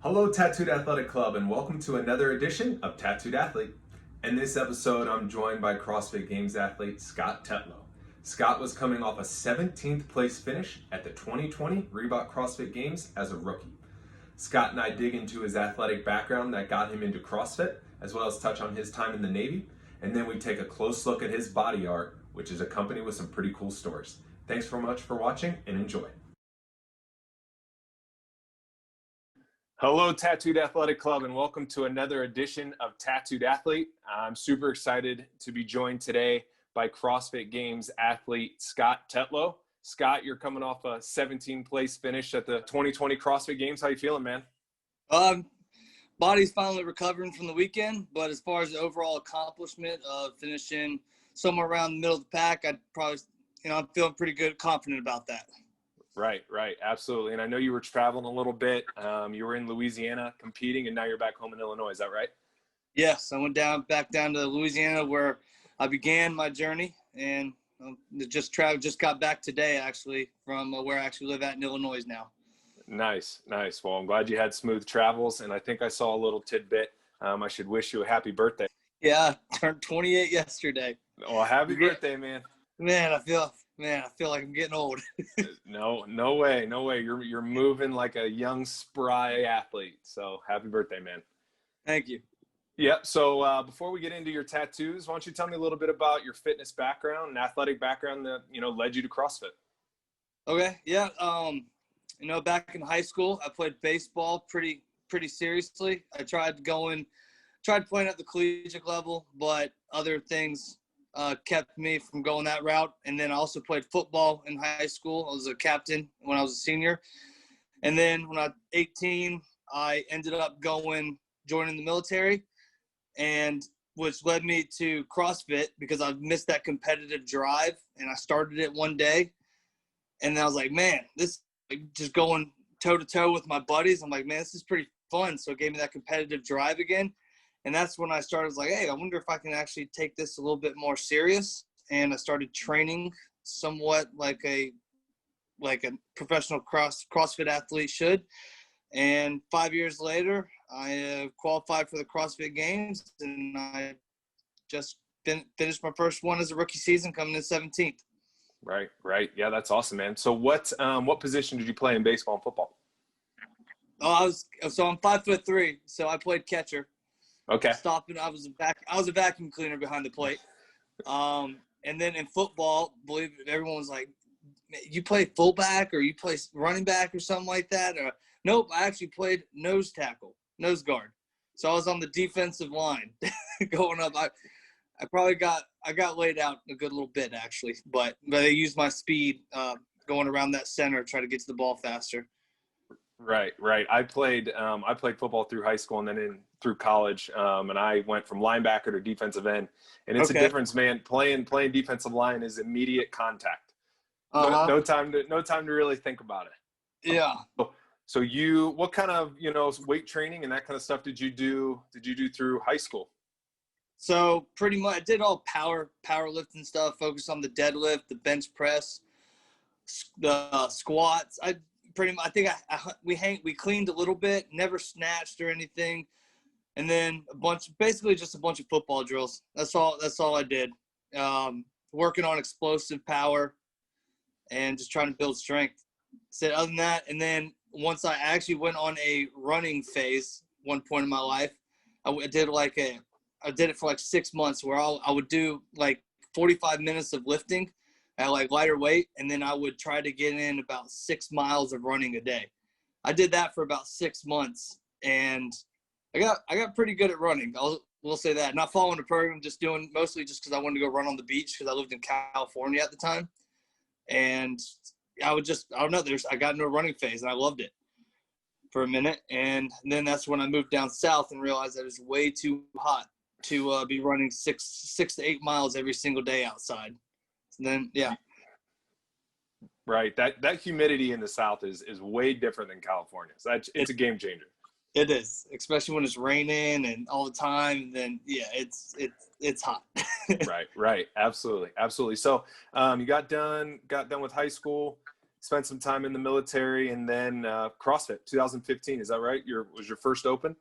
Hello, Tattooed Athletic Club, and welcome to another edition of Tattooed Athlete. In this episode, I'm joined by CrossFit Games athlete Scott Tetlow. Scott was coming off a 17th place finish at the 2020 Reebok CrossFit Games as a rookie. Scott and I dig into his athletic background that got him into CrossFit, as well as touch on his time in the Navy, and then we take a close look at his body art, which is accompanied with some pretty cool stories. Thanks so much for watching, and enjoy. Hello, Tattooed Athletic Club, and welcome to another edition of Tattooed Athlete. I'm super excited to be joined today by CrossFit Games athlete Scott Tetlow. Scott, you're coming off a 17th place finish at the 2020 CrossFit Games. How you feeling, man? Body's finally recovering from the weekend, but as far as the overall accomplishment of finishing somewhere around the middle of the pack, I'd probably, I'm feeling pretty good, confident about that. Right, absolutely. And I know you were traveling a little bit. You were in Louisiana competing, and now you're back home in Illinois. Is that right? Yes, I went back down to Louisiana where I began my journey, and just got back today actually from where I actually live at in Illinois now. Nice. Well, I'm glad you had smooth travels, and I think I saw a little tidbit. I should wish you a happy birthday. Yeah, I turned 28 yesterday. Well, happy birthday, man. Man, I feel like I'm getting old. No way. You're moving like a young, spry athlete. So happy birthday, man. Thank you. Yep. So before we get into your tattoos, why don't you tell me a little bit about your fitness background and athletic background that, led you to CrossFit? Okay. Yeah. Back in high school, I played baseball pretty seriously. I tried playing at the collegiate level, but other things kept me from going that route. And then I also played football in high school. I was a captain when I was a senior. And then when I was 18, I ended up joining the military, and which led me to CrossFit because I missed that competitive drive, and I started it one day. And then I was like, man, this just going toe to toe with my buddies. I'm like, man, this is pretty fun. So it gave me that competitive drive again. And that's when I started, like, hey, I wonder if I can actually take this a little bit more serious. And I started training somewhat like a professional CrossFit athlete should. And 5 years later, I qualified for the CrossFit Games, and I just finished my first one as a rookie season, coming in 17th. Right. Yeah, that's awesome, man. So what position did you play in baseball and football? I'm 5'3", so I played catcher. Okay. Stopping, I was a vacuum cleaner behind the plate. And then in football, believe it, everyone was like, you play fullback or you play running back or something like that? Or nope, I actually played nose guard. So I was on the defensive line going up. I got laid out a good little bit actually, but I used my speed going around that center, try to get to the ball faster. Right. I played football through high school and then through college, and I went from linebacker to defensive end. And it's a difference, man. Playing defensive line is immediate contact. No time to really think about it. Yeah. So what kind of weight training and that kind of stuff did you do through high school? So pretty much I did all powerlifting stuff, focused on the deadlift, the bench press, the squats. I think we cleaned a little bit, never snatched or anything. And then basically just a bunch of football drills. That's all I did. Working on explosive power and just trying to build strength. So other than that, and then once I actually went on a running phase, one point in my life, I did it for like 6 months where I would do like 45 minutes of lifting at like lighter weight, and then I would try to get in about 6 miles of running a day. I did that for about 6 months, and I got pretty good at running. We'll say that. Not following the program, just doing mostly just because I wanted to go run on the beach because I lived in California at the time, and I got into a running phase and I loved it for a minute, and then that's when I moved down south and realized that it was way too hot to be running 6 to 8 miles every single day outside. And then, yeah. Right. That humidity in the South is way different than California. So it's a game changer. It is, especially when it's raining and all the time. And then, yeah, it's hot. Right. Absolutely. So you got done with high school, spent some time in the military, and then CrossFit 2015. Is that right? Was your first open?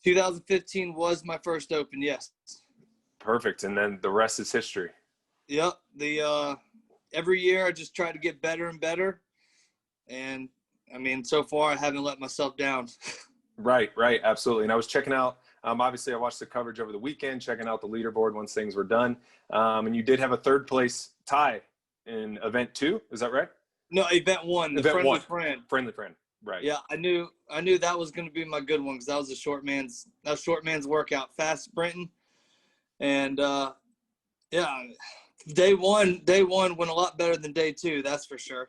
2015 was my first open. Yes. Perfect. And then the rest is history. Yep. Every year I just try to get better and better. And I mean, so far I haven't let myself down. Right. Absolutely. And I was checking out, obviously I watched the coverage over the weekend, checking out the leaderboard once things were done. And you did have a third place tie in event 2. Is that right? No, event 1, the friendly friend. Friendly friend. Right. Yeah. I knew that was going to be my good one, because that was a short man's workout, fast sprinting. And yeah, day one went a lot better than day 2. That's for sure.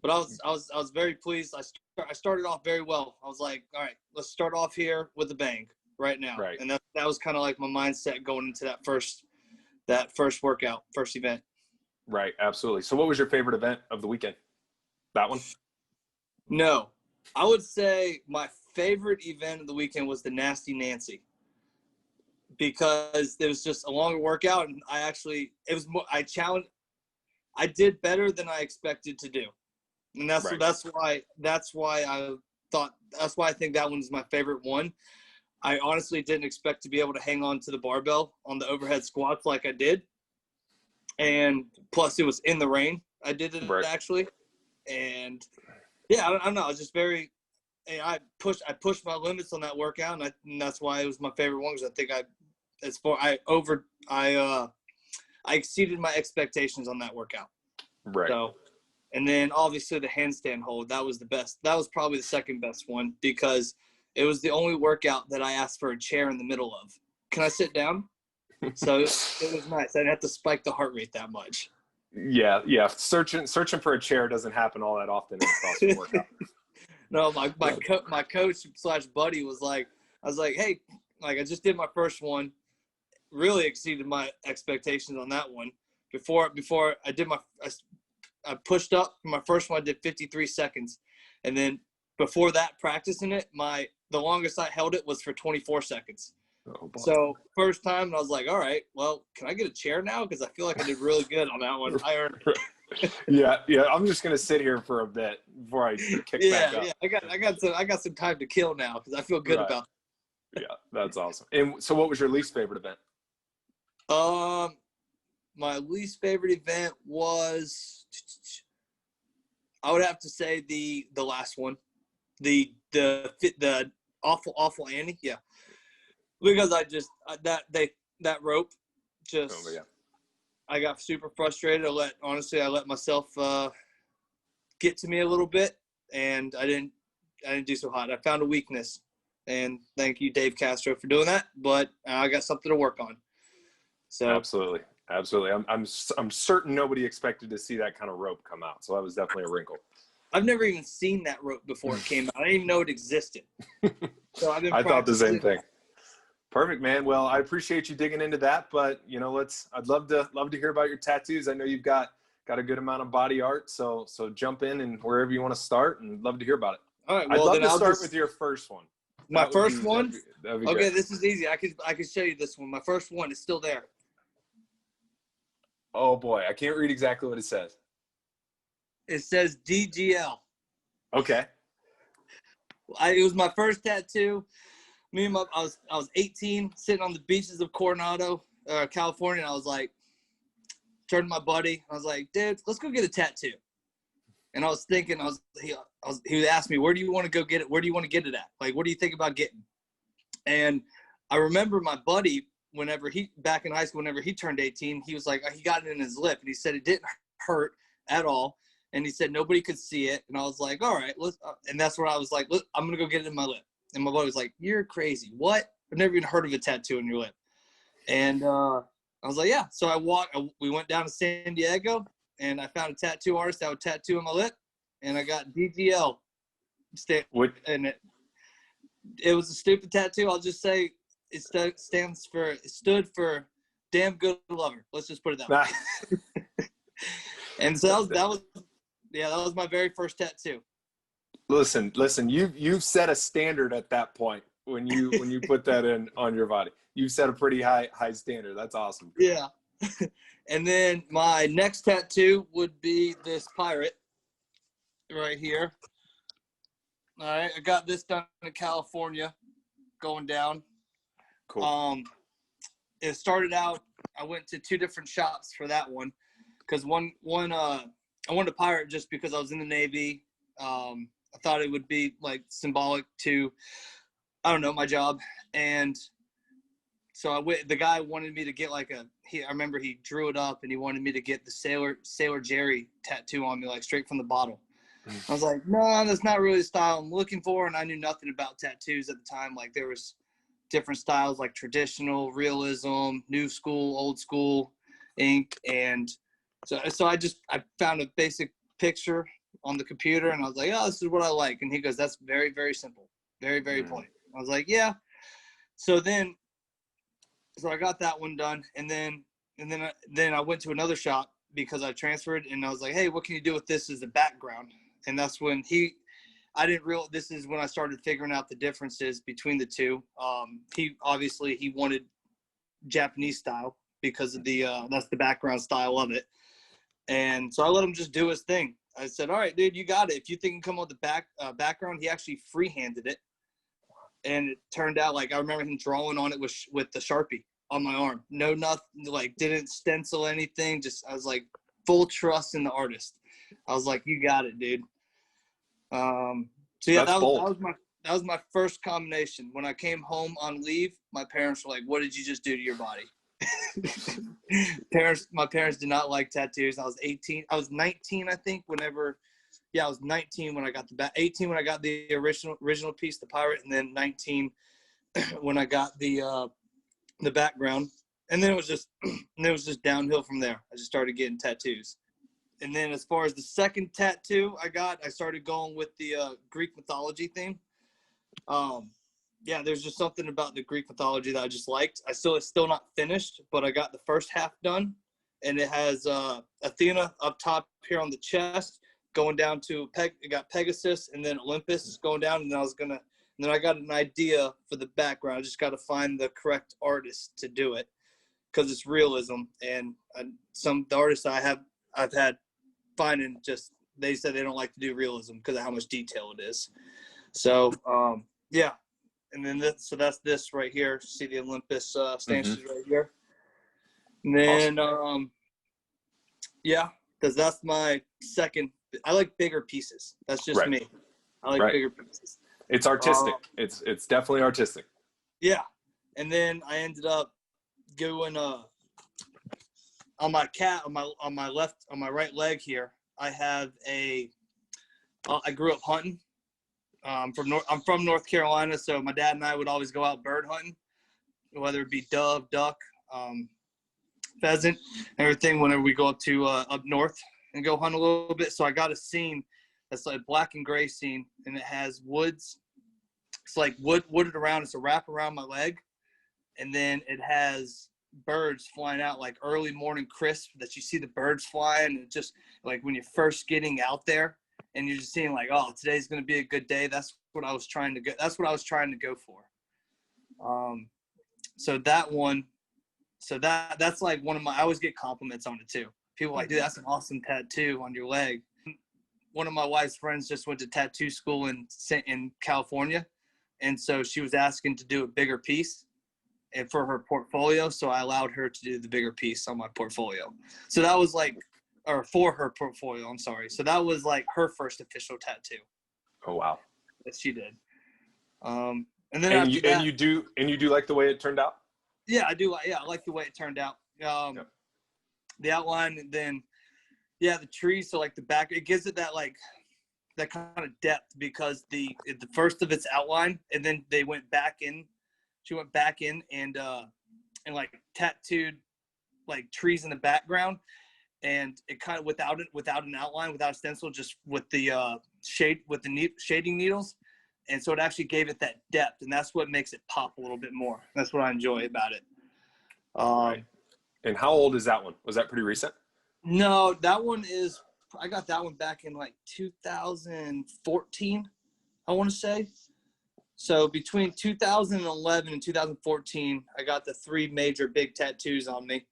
But I was very pleased. I started off very well. I was like, all right, let's start off here with a bang right now. Right. And that was kind of like my mindset going into that first workout, first event. Right. Absolutely. So what was your favorite event of the weekend? That one? No, I would say my favorite event of the weekend was the Nasty Nancy, because it was just a longer workout, and I did better than I expected to do. And that's why I think that one's my favorite one. I honestly didn't expect to be able to hang on to the barbell on the overhead squats like I did. And plus it was in the rain. I did it actually. And yeah, I don't know. I was just I pushed my limits on that workout, and that's why it was my favorite one, because I think I exceeded my expectations on that workout. Right. So, and then obviously the handstand hold, that was the best. That was probably the second best one, because it was the only workout that I asked for a chair in the middle of. Can I sit down? So it was nice. I didn't have to spike the heart rate that much. Yeah. Searching for a chair doesn't happen all that often in a CrossFit workout. No, my coach / buddy was like, I was like, hey, like I just did my first one, really exceeded my expectations on that one. Before I did I pushed up for my first one. I did 53 seconds, and then before that, practicing it, the longest I held it was for 24 seconds. Oh, boy. So first time, and I was like, all right, well, can I get a chair now? Because I feel like I did really good on that one. I earned it. Yeah. I'm just gonna sit here for a bit before I kick back up. Yeah. I got some time to kill now, because I feel good about it. Yeah, that's awesome. And so, what was your least favorite event? My least favorite event was, I would have to say the last one, the awful Annie. Yeah. Because that rope just, I got super frustrated. I let myself get to me a little bit, and I didn't do so hot. I found a weakness, and thank you, Dave Castro, for doing that. But I got something to work on. So Absolutely. I'm certain nobody expected to see that kind of rope come out. So that was definitely a wrinkle. I've never even seen that rope before it came out. I didn't even know it existed. So I thought the same thing. Perfect, man. Well, I appreciate you digging into that, but I'd love to hear about your tattoos. I know you've got a good amount of body art, so jump in and wherever you want to start, and love to hear about it. All right. Well, I'd love to start with your first one. My first one? That'd be okay, great. This is easy. I can show you this one. My first one is still there. Oh boy, I can't read exactly what it says. It says DGL. Okay. It was my first tattoo. I was 18, sitting on the beaches of Coronado, California, and I was like, turned to my buddy. I was like, dude, let's go get a tattoo. And I was thinking, he would ask me, where do you want to go get it? Where do you want to get it at? Like, what do you think about getting? And I remember my buddy, back in high school, whenever he turned 18, he was like, he got it in his lip, and he said it didn't hurt at all. And he said nobody could see it. And I was like, all right, and that's where I was like, I'm going to go get it in my lip. And my buddy was like, you're crazy. What? I've never even heard of a tattoo on your lip. And I was like, yeah. So we went down to San Diego, and I found a tattoo artist that would tattoo on my lip, and I got DGL. And it was a stupid tattoo. I'll just say it stood for damn good lover. Let's just put it that way. And so that was my very first tattoo. Listen, you've set a standard at that point when you put that in on your body. You've set a pretty high standard. That's awesome. Yeah. And then my next tattoo would be this pirate. right here. All right, I got this done in California, going down. Cool. It started out, I went to 2 different shops for that one, because one I wanted to pirate just because I was in the Navy. I thought it would be like symbolic to, I don't know, my job. And so I went, the guy wanted me to get like I remember he drew it up and he wanted me to get the Sailor Jerry tattoo on me, like straight from the bottle. I was like, no, that's not really the style I'm looking for. And I knew nothing about tattoos at the time. Like there was different styles like traditional, realism, new school, old school, ink. And so I found a basic picture on the computer and I was like, oh, this is what I like. And he goes, that's very, very simple. Very, very plain. I was like, yeah. So I got that one done. And then I went to another shop because I transferred and I was like, hey, what can you do with this as the background? And that's when I didn't realize, this is when I started figuring out the differences between the two. He wanted Japanese style because of that's the background style of it. And so I let him just do his thing. I said, all right, dude, you got it. If you think you can come up with the background, he actually freehanded it. And it turned out, like, I remember him drawing on it with the Sharpie on my arm. No, nothing, like, didn't stencil anything. Just, I was like, full trust in the artist. I was like, you got it, dude. So yeah, that was my first combination. When I came home on leave, my parents were like, what did you just do to your body? My parents did not like tattoos. I was 19, I think, I was 19 when I got 18 when I got the original piece, the pirate, and then 19 when I got the background. And then it was just downhill from there. I just started getting tattoos. And then as far as the second tattoo I started going with the Greek mythology theme. Yeah, there's just something about the Greek mythology that I just liked. It's still not finished, but I got the first half done. And it has Athena up top here on the chest, going down to it got Pegasus and then Olympus going down. And then I got an idea for the background. I just got to find the correct artist to do it because it's realism. And the artists I've had finding they said they don't like to do realism because of how much detail it is. So yeah, and then that's this right here. See the Olympus stanchions right here. And then awesome. Yeah, because that's my second. I like bigger pieces. That's just me. I like bigger pieces. It's artistic. It's definitely artistic. Yeah, and then I ended up going on my on my right leg here. I have I grew up hunting. I'm from North Carolina, so my dad and I would always go out bird hunting, whether it be dove, duck, pheasant, everything. Whenever we go up to up north and go hunt a little bit, so I got a scene that's like black and gray scene, and it has woods. It's like wooded around. It's a wrap around my leg, and then it has birds flying out like early morning crisp that you see the birds flying, and just like when you're first getting out there and you're just seeing like, oh, today's going to be a good day. That's what I was trying to go for. So that one, that's like one of I always get compliments on it too. People are like, dude, that's an awesome tattoo on your leg. One of my wife's friends just went to tattoo school in California. And so she was asking to do a bigger piece and for her portfolio. So I allowed her to do the bigger piece on my portfolio. So that was for her portfolio, I'm sorry. So that was like her first official tattoo. Oh, wow. That she did. And then you do like the way it turned out? Yeah, I do. Yeah, I like the way it turned out. The outline, and then, yeah, the trees. So like the back, it gives it that kind of depth because the first of its outline, and then they went back in. She went back in and like tattooed like trees in the background, and it kind of without an outline, without a stencil, just with the shading needles. And so it actually gave it that depth, and that's what makes it pop a little bit more. That's what I enjoy about it. Right. And how old is that one? Was that pretty recent? No, that one I got that one back in like 2014, I want to say. So between 2011 and 2014, I got the 3 major big tattoos on me.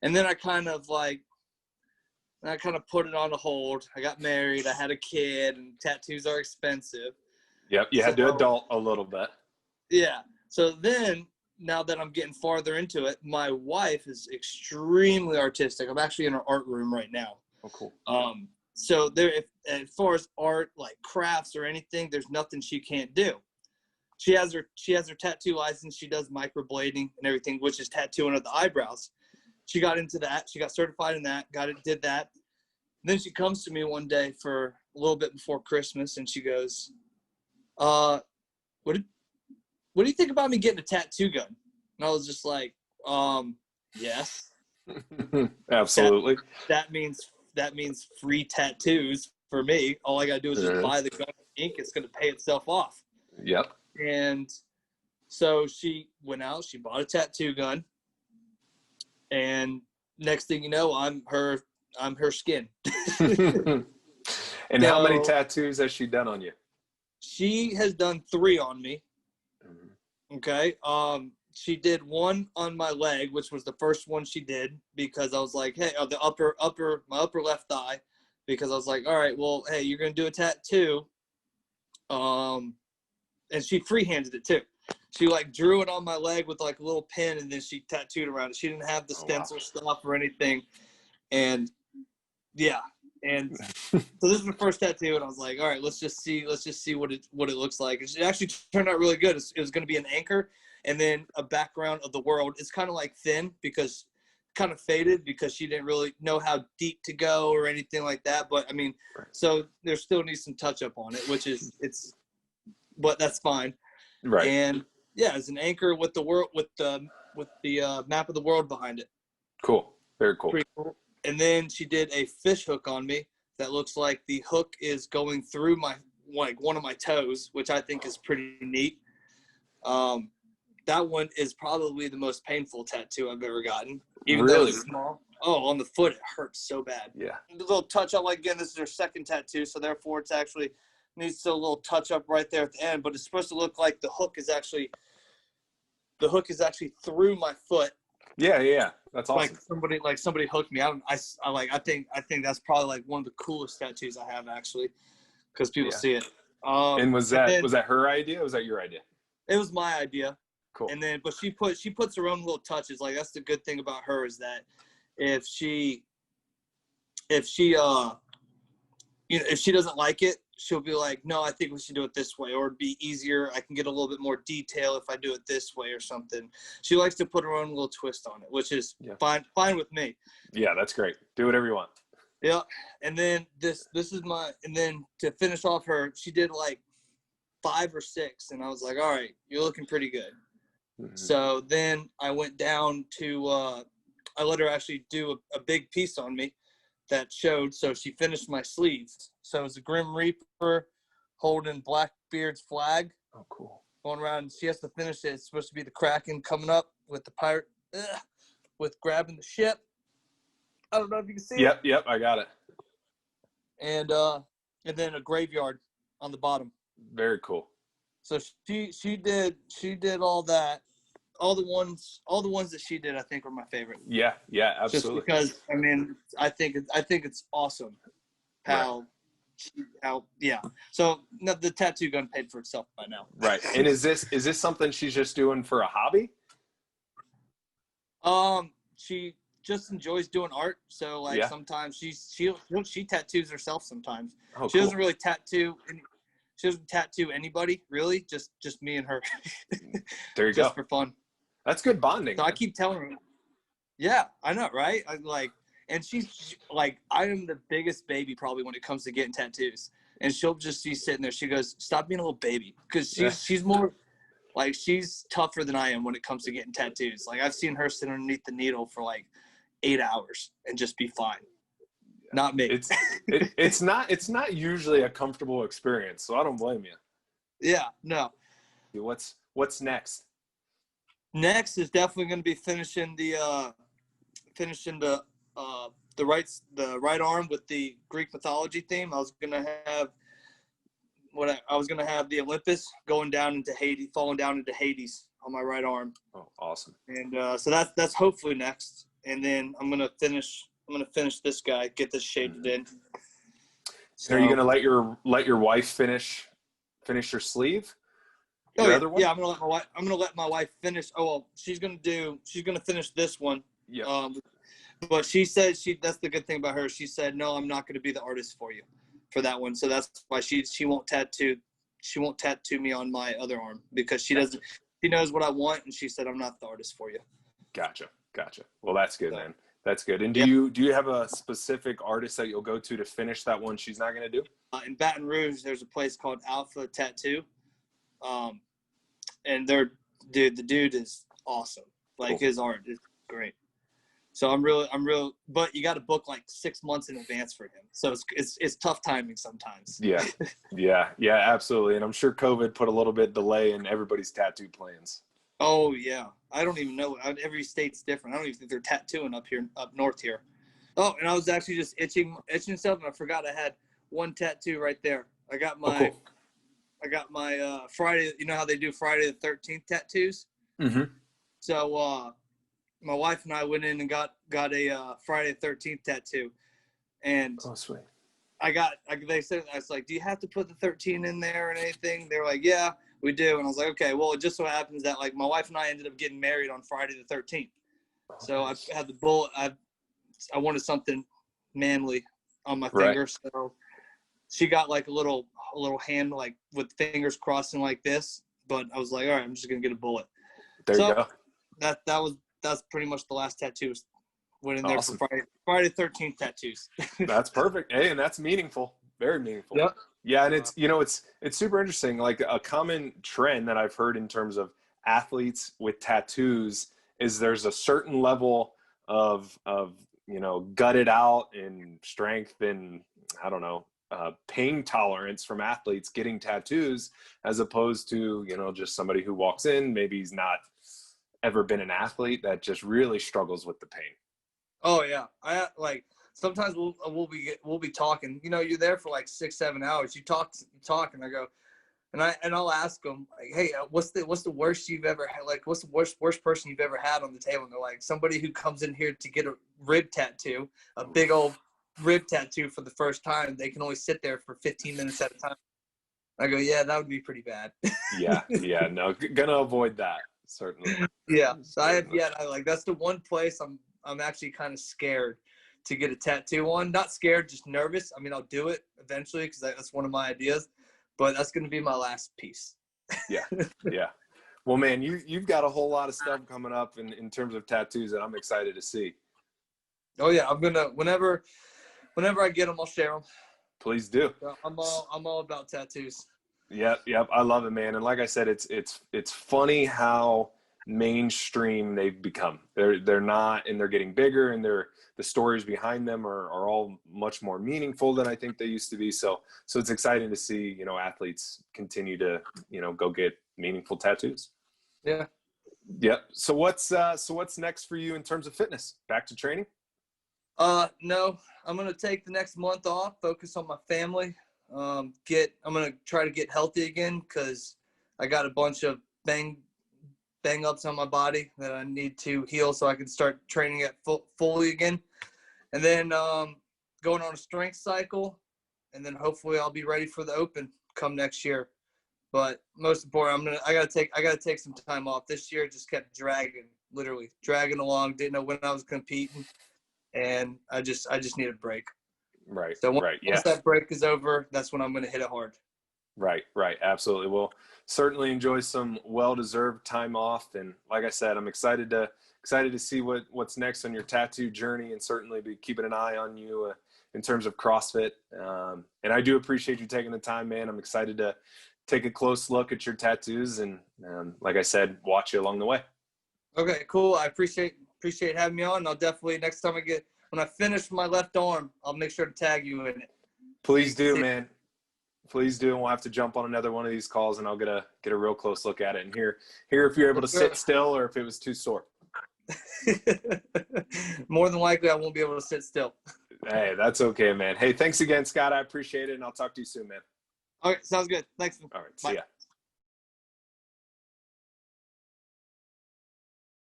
And then I kind of And I kind of put it on a hold. I got married. I had a kid, and tattoos are expensive. Yep, you had to adult a little bit. Yeah. So then, now that I'm getting farther into it, my wife is extremely artistic. I'm actually in her art room right now. Oh, cool. So there, as far as art, like crafts or anything, there's nothing she can't do. She has her tattoo license. She does microblading and everything, which is tattooing of the eyebrows. She got into that. She got certified in that. Did that. And then she comes to me one day for a little bit before Christmas, and she goes, "What do you think about me getting a tattoo gun?" And I was just like, yes. Absolutely. That means free tattoos for me. All I gotta do is just buy the gun and ink. It's gonna pay itself off. Yep. And so she went out. She bought a tattoo gun. And next thing you know, I'm her skin. And how many tattoos has she done on you? She has done 3 on me. Okay. She did 1 on my leg, which was the first one she did, because I was like, hey, my upper left thigh, because I was like, all right, well, hey, you're gonna do a tattoo. And she freehanded it too. She like drew it on my leg with like a little pin, and then she tattooed around it. She didn't have the stencil stuff or anything. And yeah. And so this is the first tattoo, and I was like, all right, let's just see what it looks like. It actually turned out really good. It was going to be an anchor and then a background of the world. It's kind of like thin, because kind of faded, because she didn't really know how deep to go or anything like that. But I mean, so there still needs some touch up on it, but that's fine. Right. And yeah, it's an anchor with the world, with the map of the world behind it. Cool. Very cool. Pretty cool. And then she did a fish hook on me that looks like the hook is going through one of my toes, which I think is pretty neat. That one is probably the most painful tattoo I've ever gotten. Even though it's small. Oh, on the foot, it hurts so bad. Yeah. A little touch up, like, again, this is her second tattoo, so therefore it's actually needs a little touch up right there at the end, but it's supposed to look like the hook is actually through my foot. Yeah. That's awesome. Like somebody hooked me. I think that's probably like one of the coolest tattoos I have, actually, because people see it. And was that her idea? Or was that your idea? It was my idea. Cool. And then, but she puts her own little touches. Like, that's the good thing about her, is that if she doesn't like it, she'll be like, no, I think we should do it this way, or it'd be easier. I can get a little bit more detail if I do it this way or something. She likes to put her own little twist on it, which is fine with me. Yeah, that's great. Do whatever you want. Yeah. And then this is and then to finish off she did like 5 or 6, and I was like, all right, you're looking pretty good. Mm-hmm. So then I went down to, I let her actually do a big piece on me that showed. So she finished my sleeves. So it was a Grim Reaper holding Blackbeard's flag. Oh, cool. Going around. She has to finish it. It's supposed to be the Kraken coming up with the pirate, with grabbing the ship. I don't know if you can see it. Yep, I got it. And then a graveyard on the bottom. Very cool. So she did all that. All the ones that she did, I think, were my favorite. Yeah, absolutely. Just because, I mean, I think it's awesome how. So the tattoo gun paid for itself by now. Right. And is this something she's just doing for a hobby? She just enjoys doing art. So like sometimes she tattoos herself sometimes. Oh, she doesn't really tattoo. She doesn't tattoo anybody, really. Just me and her. There you go. Just for fun. That's good bonding. So I keep telling her. Yeah, I know, right? And she's like, I am the biggest baby probably when it comes to getting tattoos. And she'll just be sitting there. She goes, stop being a little baby. Because she's more, like, she's tougher than I am when it comes to getting tattoos. Like, I've seen her sit underneath the needle for, like, 8 hours and just be fine. Not me. It's not usually a comfortable experience, so I don't blame you. Yeah, no. What's next? Next is definitely going to be finishing the right arm with the Greek mythology theme. I was gonna have the Olympus falling down into Hades on my right arm. Oh, awesome! And so that's hopefully next. And then I'm gonna finish gonna finish this guy, get this shaded in. So, are you gonna let your wife finish your sleeve? Your other one? Yeah, I'm gonna let my wife finish. Oh well, she's gonna finish this one. Yeah. But she said that's the good thing about her. She said, no, I'm not gonna be the artist for you for that one. So that's why she won't tattoo me on my other arm, because she knows what I want, and she said I'm not the artist for you. Gotcha. Well, that's good, So, man. That's good. And do you have a specific artist that you'll go to finish that one she's not gonna do? In Baton Rouge, there's a place called Alpha Tattoo, and the dude is awesome. Like, cool. His art is great. So I'm real, but you got to book like 6 months in advance for him. So it's tough timing sometimes. Yeah, absolutely. And I'm sure COVID put a little bit delay in everybody's tattoo plans. Oh yeah, I don't even know. Every state's different. I don't even think they're tattooing up north here. Oh, and I was actually just itching stuff, and I forgot I had one tattoo right there. I got my Friday. You know how they do Friday the 13th tattoos? Mm-hmm. So my wife and I went in and got a Friday the 13th tattoo, and sweet. They said, I was like, do you have to put the 13 in there or anything? They were like, yeah, we do. And I was like, okay, well, it just so happens that like my wife and I ended up getting married on Friday the 13th. So I had the bullet. I wanted something manly on my finger. So she got like a little hand, like with fingers crossing like this. But I was like, all right, I'm just going to get a bullet. There you go. That's pretty much the last tattoos. Went in there for Friday 13th tattoos. That's perfect. Hey, and that's meaningful. Very meaningful. Yep. Yeah, and it's super interesting. Like, a common trend that I've heard in terms of athletes with tattoos is there's a certain level of gutted out and strength and I don't know, pain tolerance from athletes getting tattoos, as opposed to just somebody who walks in, maybe he's not ever been an athlete, that just really struggles with the pain. Oh yeah, I like sometimes we'll be talking. You're there for like 6-7 hours. You talk, and I go, and I'll ask them like, hey, what's the worst you've ever had? Like, what's the worst person you've ever had on the table? And they're like, somebody who comes in here to get a rib tattoo, a big old rib tattoo for the first time. They can only sit there for 15 minutes at a time. I go, yeah, that would be pretty bad. yeah, no, gonna avoid that. Certainly. Yeah. So I like, that's the one place I'm actually kind of scared to get a tattoo on. Not scared, just nervous. I mean, I'll do it eventually because that's one of my ideas, but that's going to be my last piece. Yeah. Well, man, you've got a whole lot of stuff coming up in terms of tattoos that I'm excited to see. Oh yeah, I'm gonna whenever I get them, I'll share them. Please do. I'm all about tattoos. Yep. I love it, man. And like I said, it's funny how mainstream they've become. They're not, and they're getting bigger, and the stories behind them are all much more meaningful than I think they used to be. So it's exciting to see, athletes continue to, go get meaningful tattoos. Yeah. Yep. So what's next for you in terms of fitness? Back to training? No, I'm going to take the next month off, focus on my family. I'm going to try to get healthy again, because I got a bunch of bang ups on my body that I need to heal so I can start training it fully again. And then going on a strength cycle, and then hopefully I'll be ready for the Open come next year. But most important, I gotta take some time off. This year just kept literally dragging along. Didn't know when I was competing, and I just need a break. Right. So once that break is over, that's when I'm going to hit it hard. Right. Absolutely. Well, certainly enjoy some well-deserved time off. And like I said, I'm excited to see what's next on your tattoo journey, and certainly be keeping an eye on you in terms of CrossFit. And I do appreciate you taking the time, man. I'm excited to take a close look at your tattoos, and like I said, watch you along the way. Okay, cool. I appreciate having me on. And I'll definitely, next time when I finish my left arm, I'll make sure to tag you in it. Please do, man. Please do. And we'll have to jump on another one of these calls, and I'll get a real close look at it and hear if you're able to sit still or if it was too sore. More than likely, I won't be able to sit still. Hey, that's okay, man. Hey, thanks again, Scott. I appreciate it, and I'll talk to you soon, man. All right, sounds good. Thanks. All right, see ya.